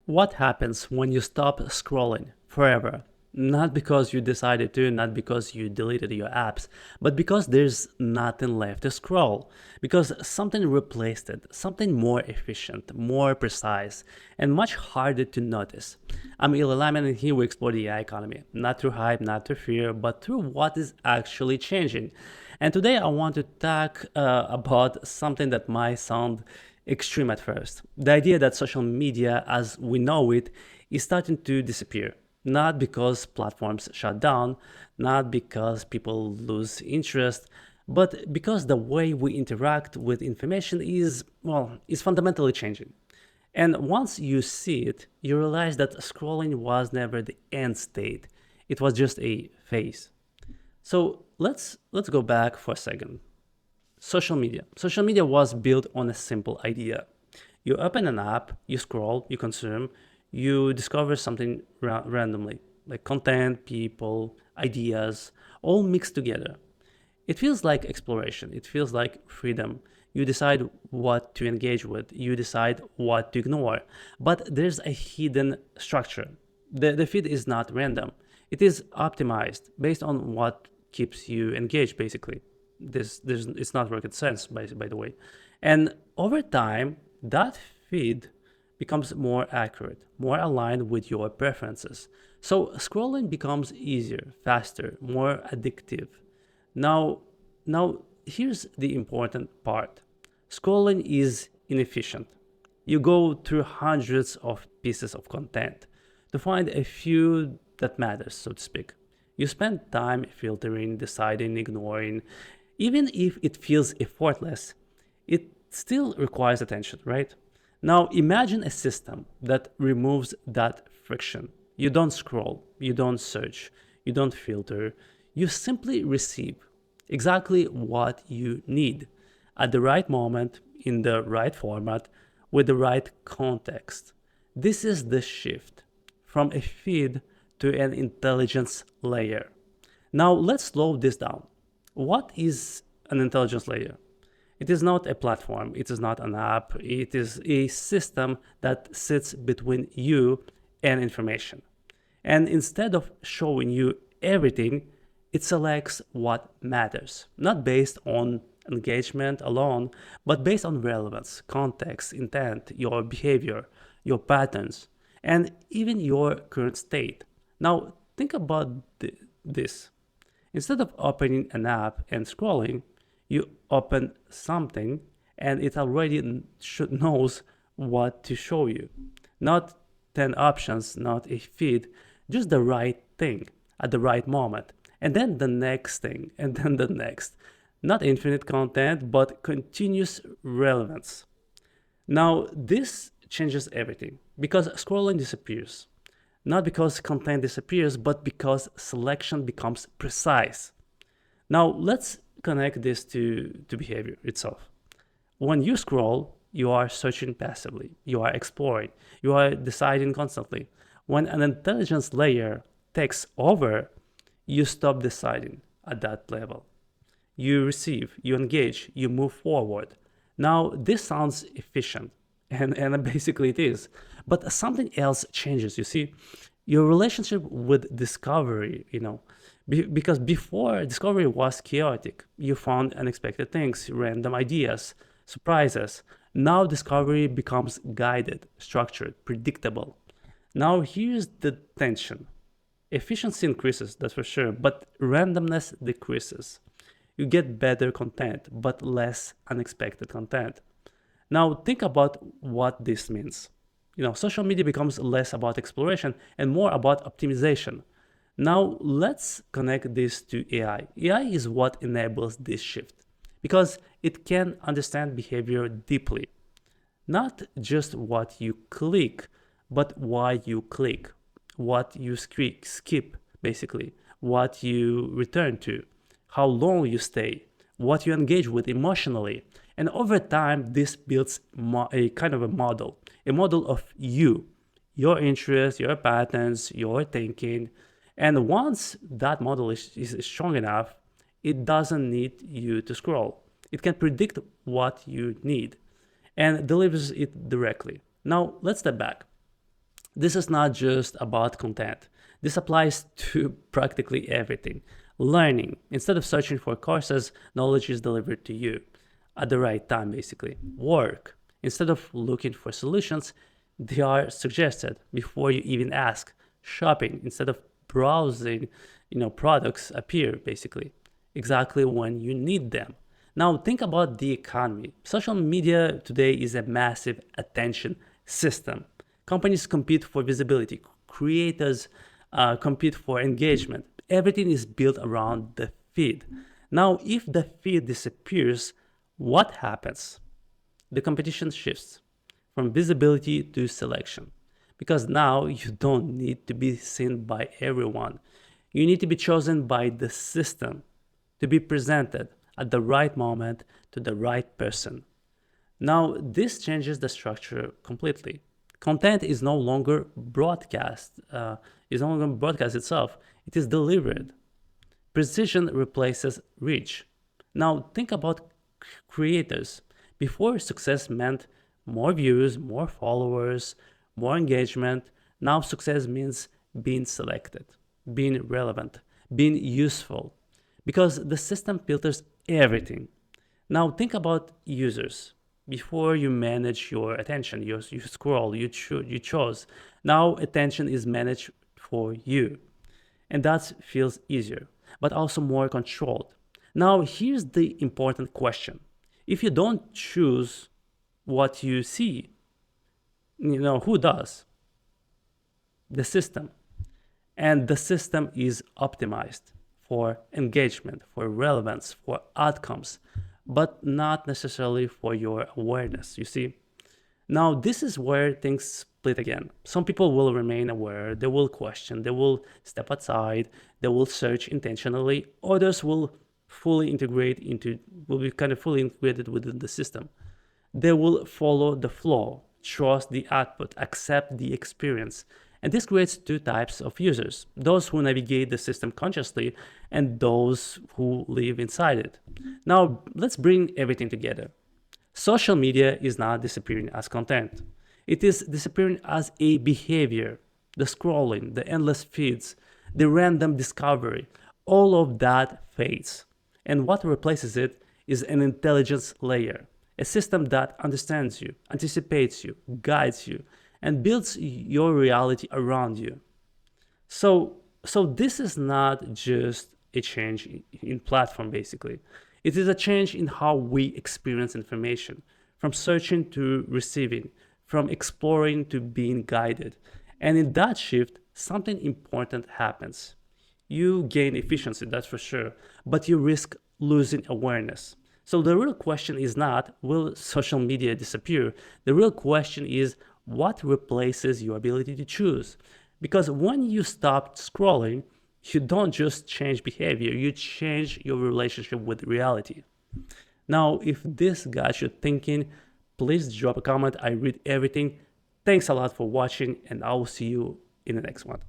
What happens when you stop scrolling forever? Not because you decided to, not because you deleted your apps, but because there's nothing left to scroll. Because something replaced it, something more efficient, more precise, and much harder to notice. I'm Eli Lyman, and here we explore the AI economy, not through hype, not through fear, but through what is actually changing. And today I want to talk about something that might sound extreme at first. The idea that social media as we know it is starting to disappear. Not because platforms shut down, not because people lose interest, but because the way we interact with information is fundamentally changing. And once you see it, you realize that scrolling was never the end state. It was just a phase. So let's go back for a second. Social media. Social media was built on a simple idea. You open an app, you scroll, you consume, you discover something randomly, like content, people, ideas, all mixed together. It feels like exploration, it feels like freedom. You decide what to engage with, you decide what to ignore. But there's a hidden structure. The feed is not random, it is optimized based on what keeps you engaged, basically. It's not rocket science, by the way. And over time, that feed becomes more accurate, more aligned with your preferences. So scrolling becomes easier, faster, more addictive. Now, now here's the important part. Scrolling is inefficient. You go through hundreds of pieces of content to find a few that matters, so to speak. You spend time filtering, deciding, ignoring. Even if it feels effortless, it still requires attention, right? Now imagine a system that removes that friction. You don't scroll, you don't search, you don't filter, you simply receive exactly what you need at the right moment, in the right format, with the right context. This is the shift from a feed to an intelligence layer. Now let's slow this down. What is an intelligence layer? It is not a platform, it is not an app, it is a system that sits between you and information. And instead of showing you everything, it selects what matters, not based on engagement alone, but based on relevance, context, intent, your behavior, your patterns, and even your current state. Now, think about this. Instead of opening an app and scrolling, you open something and it already knows what to show you. Not 10 options, not a feed, just the right thing at the right moment. And then the next thing, and then the next. Not infinite content, but continuous relevance. Now, this changes everything because scrolling disappears. Not because content disappears, but because selection becomes precise. Now, let's connect this to behavior itself. When you scroll, you are searching passively, you are exploring, you are deciding constantly. When an intelligence layer takes over, you stop deciding at that level. You receive, you engage, you move forward. Now, this sounds efficient, and basically it is. But something else changes, you see. Your relationship with discovery, because before discovery was chaotic. You found unexpected things, random ideas, surprises. Now discovery becomes guided, structured, predictable. Now here's the tension. Efficiency increases, that's for sure, but randomness decreases. You get better content, but less unexpected content. Now think about what this means. Social media becomes less about exploration and more about optimization. Now let's connect this to AI. AI is what enables this shift because it can understand behavior deeply. Not just what you click, but why you click, what you skip, basically, what you return to, how long you stay, what you engage with emotionally. And over time, this builds a kind of a model of you, your interests, your patterns, your thinking. And once that model is strong enough, it doesn't need you to scroll. It can predict what you need and delivers it directly. Now, let's step back. This is not just about content. This applies to practically everything. Learning. Instead of searching for courses, knowledge is delivered to you at the right time, basically. Work. Instead of looking for solutions, they are suggested before you even ask. Shopping. Instead of browsing, products appear, basically, exactly when you need them. Now, think about the economy. Social media today is a massive attention system. Companies compete for visibility, creators compete for engagement. Everything is built around the feed. Now, if the feed disappears, what happens? The competition shifts from visibility to selection. Because now you don't need to be seen by everyone. You need to be chosen by the system to be presented at the right moment to the right person. Now, this changes the structure completely. Content is no longer broadcast, itself, it is delivered. Precision replaces reach. Now, think about creators. Before, success meant more views, more followers, more engagement. Now, success means being selected, being relevant, being useful, because the system filters everything. Now, think about users. Before, you manage your attention, you scroll, you chose. Now, attention is managed for you, and that feels easier, but also more controlled. Now, here's the important question. If you don't choose what you see, who does? The system. And the system is optimized for engagement, for relevance, for outcomes, but not necessarily for your awareness, you see? Now, this is where things split again. Some people will remain aware, they will question, they will step outside, they will search intentionally. Others will be kind of fully integrated within the system. They will follow the flow, trust the output, accept the experience. And this creates two types of users: those who navigate the system consciously and those who live inside it. Now, let's bring everything together. Social media is not disappearing as content. It is disappearing as a behavior. The scrolling, the endless feeds, the random discovery, all of that fades. And what replaces it is an intelligence layer, a system that understands you, anticipates you, guides you, and builds your reality around you. So this is not just a change in platform, basically. It is a change in how we experience information, from searching to receiving, from exploring to being guided. And in that shift, something important happens. You gain efficiency, that's for sure, but you risk losing awareness. So the real question is not, will social media disappear? The real question is, what replaces your ability to choose? Because when you stop scrolling, you don't just change behavior, you change your relationship with reality. Now, if this got you thinking, please drop a comment. I read everything. Thanks a lot for watching, and I will see you in the next one.